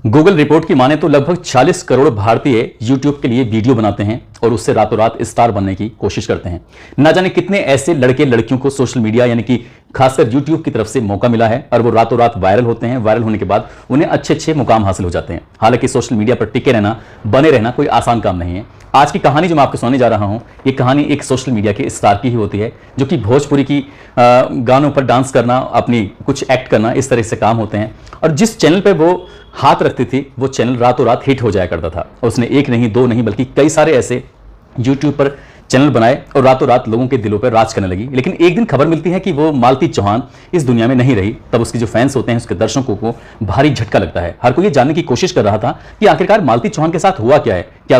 Google report की माने तो लगभग 40 करोड़ भारतीय यूट्यूब के लिए वीडियो बनाते हैं और उससे रातों रात स्टार बनने की कोशिश करते हैं। ना जाने कितने ऐसे लड़के लड़कियों को सोशल मीडिया यानी कि खासकर यूट्यूब की तरफ से मौका मिला है और वो रातों रात वायरल होते हैं। वायरल होने के बाद उन्हें अच्छे अच्छे मुकाम हासिल हो जाते हैं। हालांकि सोशल मीडिया पर टिके रहना, बने रहना कोई आसान काम नहीं है। आज की कहानी जो मैं आपको सुनाने जा रहा हूं, ये कहानी एक सोशल मीडिया के स्टार की ही होती है, जो कि भोजपुरी की गानों पर डांस करना, अपनी कुछ एक्ट करना, इस तरह से काम होते हैं। और जिस चैनल पे वो हाथ रखती थी वो चैनल रातों रात हिट हो जाया करता था। उसने एक नहीं, दो नहीं, बल्कि कई सारे ऐसे यूट्यूब पर चैनल बनाए और रातों रात लोगों के दिलों पर राज करने लगी। लेकिन एक दिन खबर मिलती है कि वो मालती चौहान इस दुनिया में नहीं रही। तब उसके जो फैंस होते हैं, उसके दर्शकों को भारी झटका लगता है। हर कोई ये जानने की कोशिश कर रहा था कि आखिरकार मालती चौहान के साथ हुआ क्या है। क्या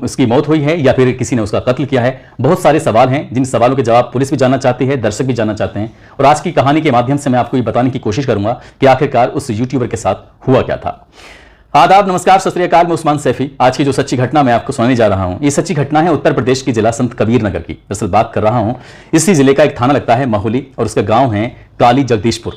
उसकी मौत हुई है या फिर किसी ने उसका कत्ल किया है। बहुत सारे सवाल हैं जिन सवालों के जवाब पुलिस भी जानना चाहती है, दर्शक भी जानना चाहते हैं। और आज की कहानी के माध्यम से मैं आपको ये बताने की कोशिश करूंगा कि आखिरकार उस यूट्यूबर के साथ हुआ क्या था। आदाब, नमस्कार, सत श्री अकाल। मैं उस्मान सैफी। आज की जो सच्ची घटना मैं आपको सुनाने जा रहा हूं, ये सच्ची घटना है उत्तर प्रदेश की जिला संत कबीर नगर की। दरअसल बात कर रहा हूं, इसी जिले का एक थाना लगता है महुली और उसका गांव है काली जगदीशपुर।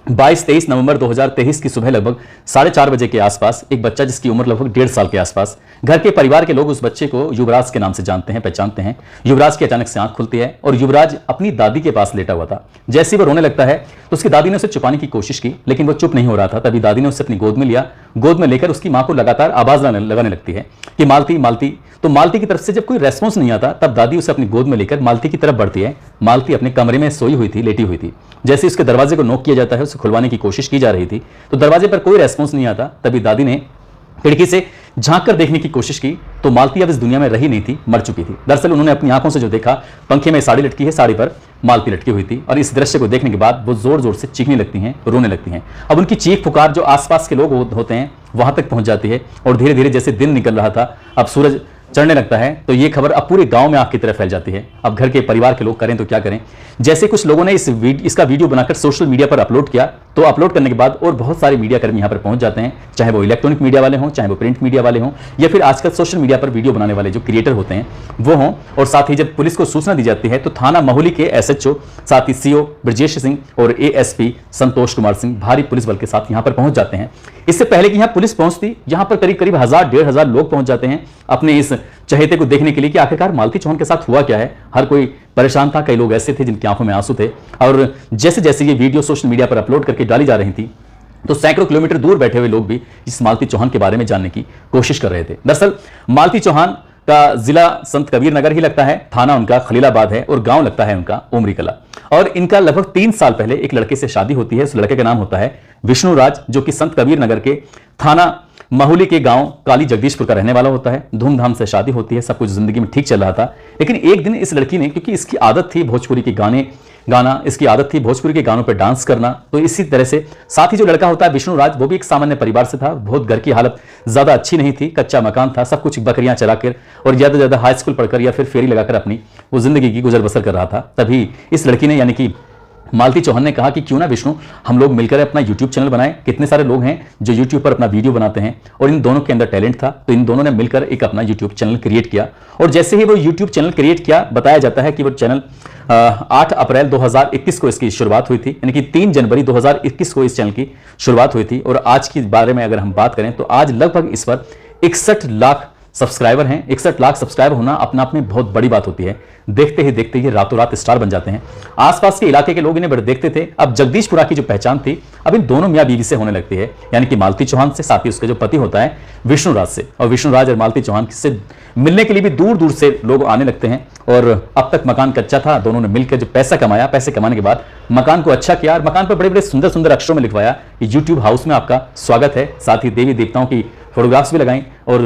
22-23 नवंबर 2023 की सुबह लगभग 4:30 बजे के आसपास एक बच्चा, जिसकी उम्र लगभग 1.5 साल के आसपास, घर के परिवार के लोग उस बच्चे को युवराज के नाम से जानते हैं, पहचानते हैं। युवराज की अचानक से आंख खुलती है और युवराज अपनी दादी के पास लेटा हुआ था। जैसे ही वो रोने लगता है तो उसकी दादी ने उसे छुपाने की कोशिश की, लेकिन वो चुप नहीं हो रहा था। तभी दादी ने उसे अपनी गोद में लिया। गोद में लेकर उसकी मां को लगातार आवाज लगाने लगती है कि मालती मालती। तो मालती की तरफ से जब कोई रेस्पॉन्स नहीं आता, तब दादी उसे अपनी गोद में लेकर मालती की तरफ बढ़ती है। मालती अपने कमरे में सोई हुई थी, लेटी हुई थी। जैसे उसके दरवाजे को नॉक किया जाता है, उसे खुलवाने की कोशिश की जा रही थी, तो दरवाजे पर कोई रेस्पॉन्स नहीं आता। तभी दादी ने खिड़की से झांक कर देखने की कोशिश की तो मालती अब इस दुनिया में रही नहीं थी, मर चुकी थी। दरअसल उन्होंने अपनी आंखों से जो देखा, पंखे में साड़ी लटकी है, साड़ी पर मालती लटकी हुई थी। और इस दृश्य को देखने के बाद वो जोर जोर से चीखने लगती हैं, रोने लगती हैं। अब उनकी चीख पुकार जो आसपास के लोग होते हैं वहां तक पहुंच जाती है। और धीरे धीरे जैसे दिन निकल रहा था, अब सूरज चढ़ने लगता है, तो ये खबर अब पूरे गांव में आग की तरह फैल जाती है। अब घर के परिवार के लोग करें तो क्या करें। जैसे कुछ लोगों ने इसका वीडियो बनाकर सोशल मीडिया पर अपलोड किया, तो अपलोड करने के बाद और बहुत सारे मीडिया कर्मी यहां पर पहुंच जाते हैं, चाहे वो इलेक्ट्रॉनिक मीडिया वाले हों, चाहे वो प्रिंट मीडिया वाले हों, या फिर आजकल सोशल मीडिया पर वीडियो बनाने वाले जो क्रिएटर होते हैं वो हों। और साथ ही जब पुलिस को सूचना दी जाती है तो थाना महुली के SHO, साथ ही CO ब्रजेश सिंह और ASP संतोष कुमार सिंह भारी पुलिस बल के साथ यहां पर पहुंच जाते हैं। इससे पहले कि यहां पुलिस पहुंचती, यहां पर करीब करीब 1000-1500 लोग पहुंच जाते हैं अपने इस चहेते को देखने के लिए कि आखिरकार मालती चौहान के साथ हुआ क्या है। हर कोई परेशान था। कई लोग ऐसे थे जिनकी आंखों में आंसू थे। और जैसे जैसे ये वीडियो सोशल मीडिया पर अपलोड करके डाली जा रही थी, तो सैकड़ों किलोमीटर दूर बैठे हुए लोग भी इस मालती चौहान के बारे में जानने की कोशिश कर रहे थे। दरअसल मालती चौहान का जिला संत कबीर नगर ही लगता है, थाना उनका खलीलाबाद है और गांव लगता है उनका उमरी कला। और इनका लगभग 3 साल पहले एक लड़के से शादी होती है। उस लड़के का नाम होता है विष्णु राज, जो कि संत कबीर नगर के थाना महुली के गांव काली जगदीशपुर का रहने वाला होता है। धूमधाम से शादी होती है, सब कुछ जिंदगी में ठीक चल रहा था। लेकिन एक दिन इस लड़की ने, क्योंकि इसकी आदत थी भोजपुरी के गाने गाना, इसकी आदत थी भोजपुरी के गानों पर डांस करना, तो इसी तरह से साथ ही जो लड़का होता है विष्णु राज, वो भी एक सामान्य परिवार से था। बहुत घर की हालत ज्यादा अच्छी नहीं थी, कच्चा मकान था, सब कुछ बकरियां चराकर और ज्यादा ज्यादा हाई स्कूल पढ़कर या फिर फेरी लगाकर अपनी वो जिंदगी की गुजर बसर कर रहा था। तभी इस लड़की ने, यानी कि मालती चौहान ने कहा कि क्यों ना विष्णु हम लोग मिलकर अपना YouTube चैनल बनाएं। कितने सारे लोग हैं जो YouTube पर अपना वीडियो बनाते हैं और इन दोनों के अंदर टैलेंट था, तो इन दोनों ने मिलकर एक अपना YouTube चैनल क्रिएट किया। और जैसे ही वो YouTube चैनल क्रिएट किया, बताया जाता है कि वो चैनल 8 अप्रैल 2021 को इसकी शुरुआत हुई थी, यानी कि 3 जनवरी 2021 को इस चैनल की शुरुआत हुई थी। और आज के बारे में अगर हम बात करें तो आज लगभग इस पर 61 लाख सब्सक्राइबर हैं। 61 लाख सब्सक्राइबर होना अपने आप में बहुत बड़ी बात होती है। देखते ही देखते ये रातों रात स्टार बन जाते हैं। आसपास के इलाके के लोग इन्हें बड़े देखते थे। अब जगदीशपुरा की जो पहचान थी अब इन दोनों मियां बीवी से होने लगती है, यानी कि मालती चौहान से, साथ ही उसके जो पति होता है विष्णु राज से। और विष्णु राज और मालती चौहान से मिलने के लिए भी दूर दूर से लोग आने लगते हैं। और अब तक मकान कच्चा था, दोनों ने मिलकर जो पैसा कमाया, पैसे कमाने के बाद मकान को अच्छा किया और मकान पर बड़े बड़े सुंदर सुंदर अक्षरों में लिखवाया कि YouTube हाउस में आपका स्वागत है। साथ ही देवी देवताओं की फोटोग्राफ्स भी लगाई और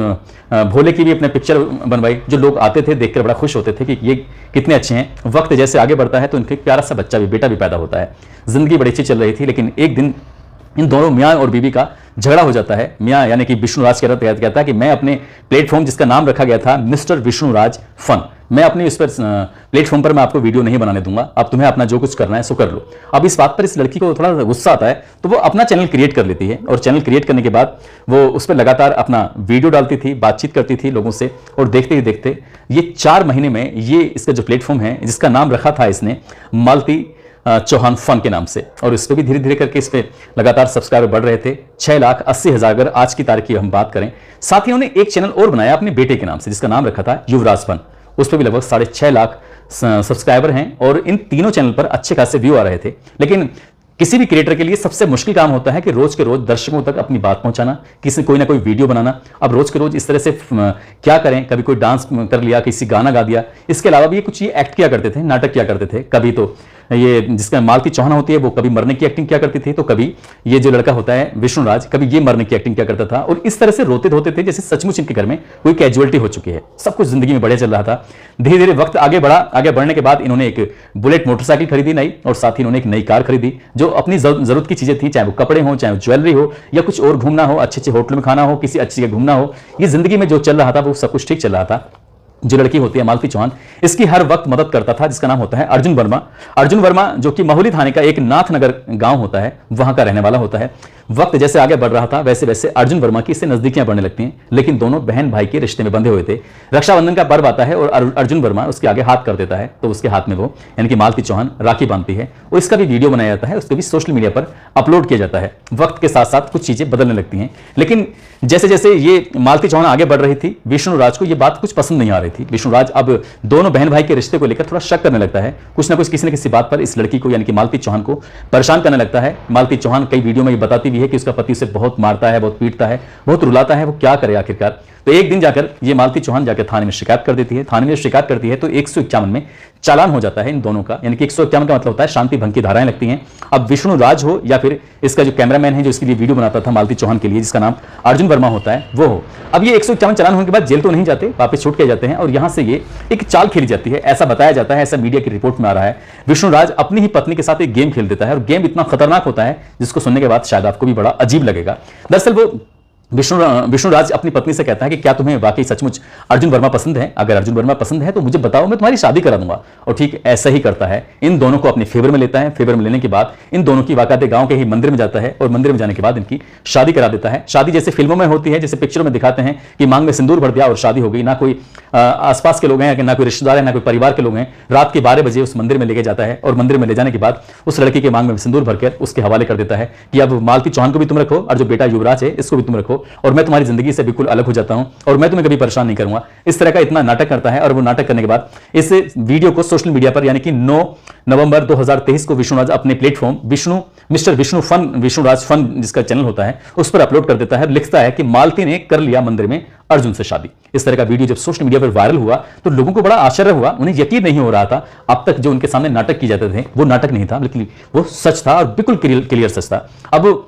भोले की भी अपने पिक्चर बनवाई। जो लोग आते थे देखकर बड़ा खुश होते थे कि ये कितने अच्छे हैं। वक्त जैसे आगे बढ़ता है तो इनके प्यारा सा बेटा भी पैदा होता है। जिंदगी बड़ी अच्छी चल रही थी, लेकिन एक दिन इन दोनों मियाँ और बीवी का झगड़ा हो जाता है। मियाँ यानी कि विष्णु राज कहता है कि मैं अपने प्लेटफॉर्म, जिसका नाम रखा गया था मिस्टर विष्णु राज फन, मैं अपने इस पर प्लेटफॉर्म पर मैं आपको वीडियो नहीं बनाने दूंगा। अब तुम्हें अपना जो कुछ करना है सो कर लो। अब इस बात पर इस लड़की को थोड़ा गुस्सा आता है, तो वो अपना चैनल क्रिएट कर लेती है। और चैनल क्रिएट करने के बाद वो उस पर लगातार अपना वीडियो डालती थी, बातचीत करती थी लोगों से। और देखते ही देखते ये 4 महीने में ये इसका जो प्लेटफॉर्म है, जिसका नाम रखा था इसने मालती चौहान फन के नाम से, और इस पर भी धीरे धीरे करके इस पे लगातार सब्सक्राइबर बढ़ रहे थे। 6,80,000 अगर आज की तारीख की हम बात करें। साथ ही उन्होंने एक चैनल और बनाया अपने बेटे के नाम से, जिसका नाम रखा था युवराज फन। उस पर भी लगभग 6.5 लाख सब्सक्राइबर हैं और इन तीनों चैनल पर अच्छे खासे व्यू आ रहे थे। लेकिन किसी भी क्रिएटर के लिए सबसे मुश्किल काम होता है कि रोज के रोज दर्शकों तक अपनी बात पहुंचाना, किसी कोई ना कोई वीडियो बनाना। अब रोज के रोज इस तरह से क्या करें, कभी कोई डांस कर लिया, किसी गाना गा दिया, इसके अलावा भी ये कुछ ये एक्ट किया करते थे, नाटक किया करते थे। कभी तो ये जिसका मालती चौहान होती है वो कभी मरने की एक्टिंग किया करती थी, तो कभी ये जो लड़का होता है विष्णुराज कभी ये मरने की एक्टिंग किया करता था। और इस तरह से रोते धोते थे जैसे सचमुच इनके घर में कोई कैजुअलिटी हो चुकी है। सब कुछ जिंदगी में बढ़िया चल रहा था। धीरे धीरे वक्त आगे बढ़ा। आगे बढ़ने के बाद इन्होंने एक बुलेट मोटरसाइकिल खरीदी नई, और साथ ही इन्होंने एक नई कार खरीदी जो अपनी जरूरत की चीजें थी, चाहे वो कपड़े हो, चाहे वो ज्वेलरी हो, या कुछ और घूमना हो, अच्छे अच्छे होटल में खाना हो, किसी अच्छी जगह घूमना हो। ये जिंदगी में जो चल रहा था वो सब कुछ ठीक चल रहा था। जो लड़की होती है मालती चौहान, इसकी हर वक्त मदद करता था, जिसका नाम होता है अर्जुन वर्मा। अर्जुन वर्मा जो कि महुली थाने का एक नाथनगर गांव होता है, वहां का रहने वाला होता है। वक्त जैसे आगे बढ़ रहा था वैसे वैसे अर्जुन वर्मा की इससे नजदीकियां बढ़ने लगती हैं, लेकिन दोनों बहन भाई के रिश्ते में बंधे हुए थे। रक्षाबंधन का पर्व आता है और अर्जुन वर्मा उसके आगे हाथ कर देता है, तो उसके हाथ में वो यानी कि मालती चौहान राखी बांधती है, और इसका भी वीडियो बनाया जाता है, उसको भी सोशल मीडिया पर अपलोड किया जाता है। वक्त के साथ साथ कुछ चीजें बदलने लगती हैं, लेकिन जैसे जैसे ये मालती चौहान आगे बढ़ रही थी, विष्णुराज को ये बात कुछ पसंद नहीं आ रही थी। विष्णुराज अब दोनों बहन भाई के रिश्ते को लेकर थोड़ा शक करने लगता है, कुछ ना कुछ किसी न किसी बात पर इस लड़की को यानी कि मालती चौहान को परेशान करने लगता है। मालती चौहान कई वीडियो में ये बताती भी है कि उसका पति उसे बहुत मारता है, बहुत पीटता है, बहुत रुलाता है, वो क्या करे आखिरकार। तो एक दिन जाकर ये मालती चौहान जाकर थाने में शिकायत कर देती है। थाने में शिकायत करती है तो 151 में चालान हो जाता है इन दोनों का, यानी कि 151 का मतलब होता है शांति भंग की धाराएं लगती हैं। अब विष्णुराज हो या फिर इसका जो कैमरामैन है जो इसके लिए वीडियो बनाता था मालती चौहान के लिए, जिसका नाम अर्जुन वर्मा होता है, वो हो। अब ये 151 चालान होने के बाद जेल तो नहीं जाते, वापस छूट के जाते हैं, और यहां से ये एक चाल खेली जाती है, ऐसा बताया जाता है, ऐसा मीडिया की रिपोर्ट में आ रहा है। विष्णुराज अपनी ही पत्नी के साथ एक गेम खेल देता है, और गेम इतना खतरनाक होता है जिसको सुनने के बाद शायद आपको भी बड़ा अजीब लगेगा। दरअसल वो विष्णुराज अपनी पत्नी से कहता है कि क्या तुम्हें वाकई सचमुच अर्जुन वर्मा पसंद है? अगर अर्जुन वर्मा पसंद है तो मुझे बताओ, मैं तुम्हारी शादी करा दूंगा। और ठीक ऐसा ही करता है, इन दोनों को अपने फेवर में लेता है। फेवर में लेने के बाद इन दोनों की वाकाते गांव के ही मंदिर में जाता है, और मंदिर में जाने के बाद इनकी शादी करा देता है। शादी जैसे फिल्मों में होती है, जैसे पिक्चरों में दिखाते हैं कि मांग में सिंदूर भर दिया और शादी हो गई। ना कोई आसपास के लोग हैं, ना कोई रिश्तेदार है, ना कोई परिवार के लोग हैं। रात के 12 बजे उस मंदिर में लेके जाता है, और मंदिर में ले जाने के बाद उस लड़की के मांग में सिंदूर भरकर उसके हवाले कर देता है कि अब मालती चौहान को भी तुम रखो, और जो बेटा युवराज है इसको भी तुम रखो, और मैं तुम्हारी जिंदगी से बिल्कुल अलग हो जाता हूं, और मैं तुम्हें कभी परेशान नहीं करूंगा। इस तरह का इतना नाटक करता है, और वो नाटक करने के बाद इस वीडियो को सोशल मीडिया पर यानी कि 9 नवंबर 2023 को विष्णुराज अपने platform mister Vishnu fun, Vishnuraj fun जिसका चैनल होता है, उस पर अपलोड कर देता है। लिखता है कि मालती ने कर लिया मंदिर में अर्जुन से शादी। इस तरह का वीडियो जब सोशल मीडिया पर वायरल हुआ तो लोगों को बड़ा आश्चर्य हुआ, उन्हें यकीन नहीं हो रहा था। अब तक जो उनके सामने नाटक किए जाते थे वो नाटक नहीं था, बल्कि वो सच था, और बिल्कुल क्लियर सच था। अब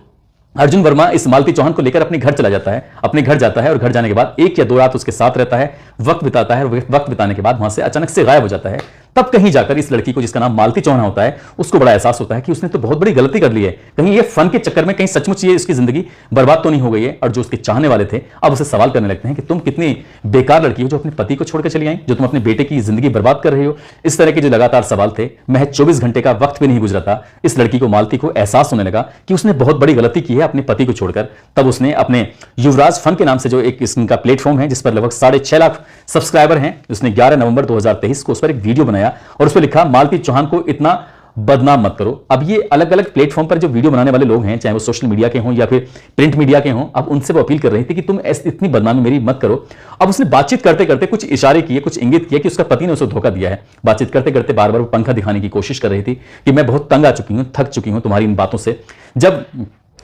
अर्जुन वर्मा इस मालती चौहान को लेकर अपने घर चला जाता है, अपने घर जाता है, और घर जाने के बाद 1 या 2 रात उसके साथ रहता है, वक्त बिताता है। वक्त बिताने के बाद वहां से अचानक से गायब हो जाता है। तब कहीं जाकर इस लड़की को, जिसका नाम मालती चौहान होता है, उसको बड़ा एहसास होता है कि उसने तो बहुत बड़ी गलती कर ली है। कहीं ये फन के चक्कर में कहीं सचमुच ये इसकी जिंदगी बर्बाद तो नहीं हो गई है। और जो उसके चाहने वाले थे अब उसे सवाल करने लगते हैं कि तुम कितनी बेकार लड़की हो जो अपने पति को छोड़कर चली आई, जो तुम अपने बेटे की जिंदगी बर्बाद कर रही हो। इस तरह के जो लगातार सवाल थे, महज 24 घंटे का वक्त भी नहीं गुजरा था, इस लड़की को, मालती को एहसास होने लगा कि उसने बहुत बड़ी गलती की है अपने पति को छोड़कर। तब उसने अपने युवराज फन के नाम से जो एक इसका प्लेटफॉर्म है जिस पर लगभग 6.5 लाख सब्सक्राइबर हैं, उसने 11 नवंबर 2023 को उस पर एक वीडियो बनाया, और उस पर लिखा मालती चौहान को इतना बदनाम मत करो। अब ये अलग अलग प्लेटफॉर्म पर जो वीडियो बनाने वाले लोग हैं, चाहे वो सोशल मीडिया के हों या फिर प्रिंट मीडिया के हों, अब उनसे वो अपील कर रही थी कि तुम इतनी बदनामी मेरी मत करो। अब उसने बातचीत करते करते कुछ इशारे किए, कुछ इंगित किए कि उसका पति ने उसे धोखा दिया है। बातचीत करते करते बार बार वो पंखा दिखाने की कोशिश कर रही थी कि मैं बहुत तंग आ चुकी हूं, थक चुकी हूं तुम्हारी इन बातों से। जब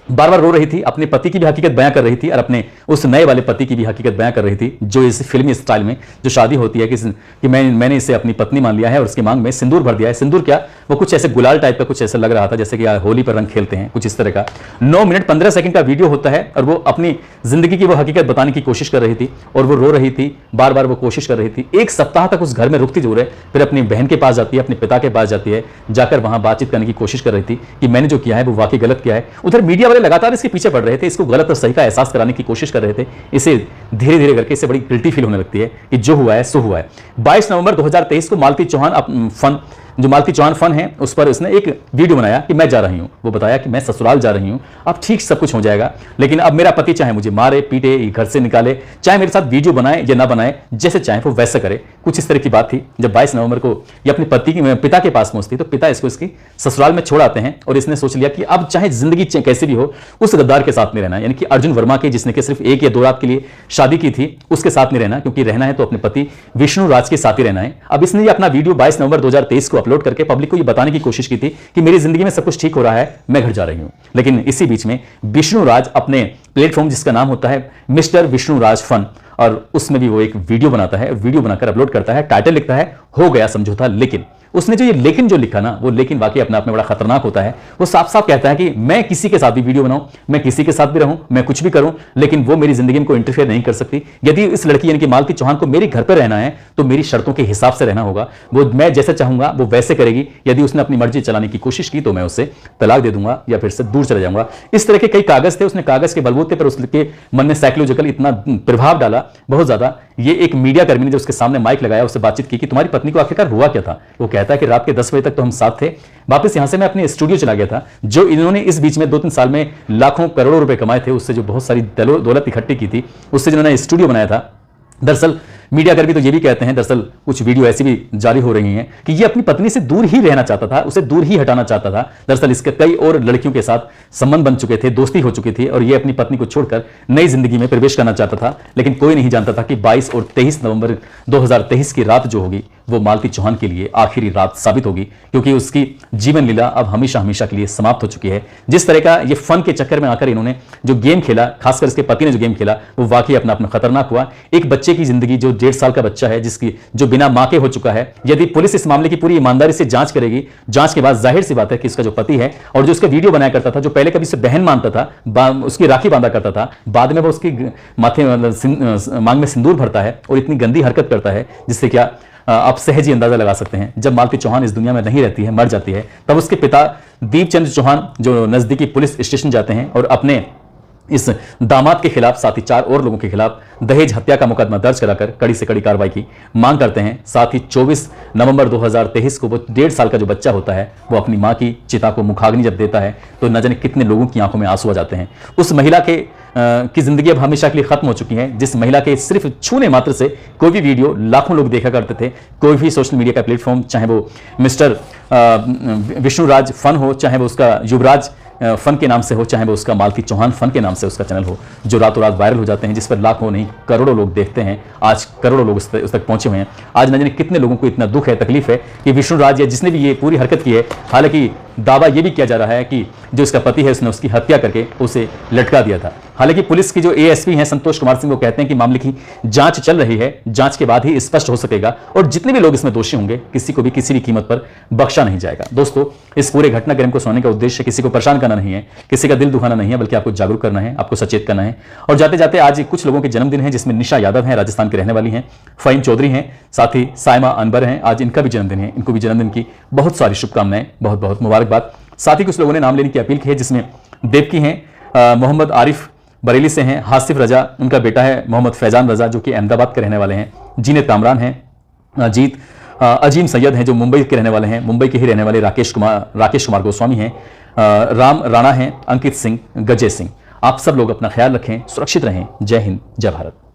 बार बार रो रही थी, अपने पति की भी हकीकत बयां कर रही थी, और अपने उस नए वाले पति की भी हकीकत बयां कर रही थी, जो इस फिल्मी स्टाइल में जो शादी होती है कि मैंने इसे अपनी पत्नी मान लिया है और उसकी मांग में सिंदूर भर दिया है। सिंदूर क्या, वो कुछ ऐसे गुलाल टाइप का कुछ ऐसा लग रहा था जैसे कि होली पर रंग खेलते हैं, कुछ इस तरह का। 9 मिनट 15 सेकंड का वीडियो होता है, और वो अपनी जिंदगी की वो हकीकत बताने की कोशिश कर रही थी, और वो रो रही थी, बार बार वो कोशिश कर रही थी। 1 सप्ताह तक उस घर में रुकती जरूर है, फिर अपनी बहन के पास जाती है, अपने पिता के पास जाती है, जाकर वहां बातचीत करने की कोशिश कर रही थी कि मैंने जो किया है वो वाकई गलत किया है। उधर मीडिया वाले लगातार इसके पीछे पड़ रहे थे, इसको गलत और सही का एहसास कराने की कोशिश कर रहे थे। इसे धीरे धीरे करके इसे बड़ी गिल्टी फील होने लगती है कि जो हुआ है सो हुआ है। 22 नवंबर 2023 को मालती चौहान फन जो मालती चौहान फन है उस पर उसने एक वीडियो बनाया कि मैं जा रही हूं, वो बताया कि मैं ससुराल जा रही हूं, अब ठीक सब कुछ हो जाएगा, लेकिन अब मेरा पति चाहे मुझे मारे पीटे, घर से निकाले, चाहे मेरे साथ वीडियो बनाए या ना बनाए, जैसे चाहे वो वैसा करे। कुछ इस तरह की बात थी। जब 22 नवंबर को ये अपने पिता के पास पहुंचती तो पिता इसको इसकी ससुराल में छोड़ आते हैं और इसने सोच लिया कि अब चाहे जिंदगी कैसे भी हो उस गद्दार के साथ में रहना है, यानी कि अर्जुन वर्मा के, जिसने कि सिर्फ 1 या 2 रात के लिए शादी की थी, उसके साथ में रहना, क्योंकि रहना है तो अपने पति विष्णु राज के साथ ही रहना है। अब इसने ये अपना वीडियो 22 नवंबर 2023 को अपलोड करके पब्लिक को ये बताने की कोशिश की थी कि मेरी जिंदगी में सब कुछ ठीक हो रहा है, मैं घर जा रही हूं। लेकिन इसी बीच में विष्णु राज अपने प्लेटफॉर्म जिसका नाम होता है मिस्टर विष्णु राज फन, और उसमें भी वो एक वीडियो बनाता है, वीडियो बनाकर अपलोड करता है, टाइटल लिखता है हो गया समझौता। लेकिन उसने जो ये लेकिन जो लिखा ना, वो लेकिन वाकई अपने आप में बड़ा खतरनाक होता है। वो साफ साफ कहता है कि मैं किसी के साथ भी वीडियो बनाऊं, मैं किसी के साथ भी रहूं, मैं कुछ भी करूं, लेकिन वो मेरी जिंदगी में कोई इंटरफेयर नहीं कर सकती। यदि इस लड़की यानी कि मालती चौहान को मेरे घर पर रहना है तो मेरी शर्तों के हिसाब से रहना होगा, वो मैं जैसे चाहूंगा वो वैसे करेगी। यदि उसने अपनी मर्जी चलाने की कोशिश की तो मैं उससे तलाक दे दूंगा या फिर से दूर चले जाऊंगा। इस तरह के कई कागज थे, उसने कागज के बलबूते पर उसके मन में साइकोलॉजिकल इतना प्रभाव डाला बहुत ज्यादा। ये एक मीडिया कर्मी ने जो उसके सामने माइक लगाया, उससे बातचीत की कि तुम्हारी पत्नी को आखिरकार हुआ क्या था। वो कहता है कि रात के 10 बजे तक तो हम साथ थे, वापस यहां से मैं अपने स्टूडियो चला गया था। जो इन्होंने इस बीच में 2-3 साल में लाखों करोड़ों रुपए कमाए थे, उससे जो बहुत सारी दौलत इकट्ठी की थी, उससे जिन्होंने स्टूडियो बनाया था। दरअसल मीडिया कर्मी तो ये भी कहते हैं, दरअसल कुछ वीडियो ऐसी भी जारी हो रही हैं कि ये अपनी पत्नी से दूर ही रहना चाहता था, उसे दूर ही हटाना चाहता था। दरअसल इसके कई और लड़कियों के साथ संबंध बन चुके थे, दोस्ती हो चुकी थी, और ये अपनी पत्नी को छोड़कर नई जिंदगी में प्रवेश करना चाहता था। लेकिन कोई नहीं जानता था कि 22 और 23 नवंबर 2023 की रात जो होगी वो मालती चौहान के लिए आखिरी रात साबित होगी, क्योंकि उसकी जीवन लीला अब हमेशा हमेशा के लिए समाप्त हो चुकी है। जिस तरह का ये फन के चक्कर में आकर इन्होंने जो गेम खेला, खासकर इसके पति ने जो गेम खेला, वो वाकई अपना अपना खतरनाक हुआ। एक बच्चे की जिंदगी, जो 1.5 साल का बच्चा है, जिसकी जो बिना मां के हो चुका है, यदि पुलिस इस मामले की पूरी ईमानदारी से जांच करेगी, जांच के बाद जाहिर सी बात है कि इसका जो पति है और जो उसका वीडियो बनाया करता था, जो पहले कभी उसे बहन मानता था, उसकी राखी बांधा करता था, बाद में वो उसकी माथे मांग में सिंदूर भरता है और इतनी गंदी हरकत करता है जिससे क्या आप सहज ही अंदाजा लगा सकते हैं। जब मालती चौहान इस दुनिया में नहीं रहती है, मर जाती है, तब उसके पिता दीपचंद चौहान जो नजदीकी पुलिस स्टेशन जाते हैं और अपने इस दामाद के खिलाफ, साथ ही 4 और लोगों के खिलाफ दहेज हत्या का मुकदमा दर्ज कराकर कड़ी से कड़ी कार्रवाई की मांग करते हैं। साथ ही 24 नवंबर 2023 को वो 1.5 साल का जो बच्चा होता है, वो अपनी मां की चिता को मुखाग्नि जब देता है तो न जाने कितने लोगों की आंखों में आंसू आ जाते हैं। उस महिला के की जिंदगी अब हमेशा के लिए खत्म हो चुकी है, जिस महिला के सिर्फ छूने मात्र से कोई भी वीडियो लाखों लोग देखा करते थे। कोई भी सोशल मीडिया का प्लेटफॉर्म, चाहे वो मिस्टर विष्णु राज फन हो, चाहे वो उसका युवराज फन के नाम से हो, चाहे वो उसका मालती चौहान फन के नाम से उसका चैनल हो, जो रातों रात वायरल हो जाते हैं, जिस पर लाखों नहीं करोड़ों लोग देखते हैं। आज करोड़ों लोग उस तक पहुंचे हुए हैं। आज न जाने कितने लोगों को इतना दुख है, तकलीफ है कि विष्णु राज या जिसने भी ये पूरी हरकत की है, हालांकि दावा यह भी किया जा रहा है कि जो इसका पति है उसने उसकी हत्या करके उसे लटका दिया था। हालांकि पुलिस की जो एएसपी हैं संतोष कुमार सिंह, वो कहते हैं कि मामले की जांच चल रही है, जांच के बाद ही स्पष्ट हो सकेगा और जितने भी लोग इसमें दोषी होंगे किसी को भी किसी भी कीमत पर बख्शा नहीं जाएगा। दोस्तों, इस पूरे घटनाक्रम को सुनने का उद्देश्य किसी को परेशान करना नहीं है, किसी का दिल दुखाना नहीं है, बल्कि आपको जागरूक करना है, आपको सचेत करना है। और जाते जाते आज कुछ लोगों के जन्मदिन है, जिसमें निशा यादव है, राजस्थान की रहने वाली हैं, फहीम चौधरी हैं, साथ ही साइमा अनबर हैं, आज इनका भी जन्मदिन है। इनको भी जन्मदिन की बहुत सारी शुभकामनाएं, बहुत बहुत मुबारकबाद। साथ ही कुछ लोगों ने नाम लेने की अपील की है, जिसमें देवकी हैं, मोहम्मद आरिफ बरेली से हैं, हासिफ रजा उनका बेटा है, मोहम्मद फैजान रजा जो कि अहमदाबाद के रहने वाले हैं, जीनत कामरान हैं, अजीत अजीम सैयद हैं जो मुंबई के रहने वाले हैं, मुंबई के ही रहने वाले राकेश कुमार गोस्वामी हैं, राम राणा हैं, अंकित सिंह, गजय सिंह। आप सब लोग अपना ख्याल रखें, सुरक्षित रहें। जय हिंद, जय भारत।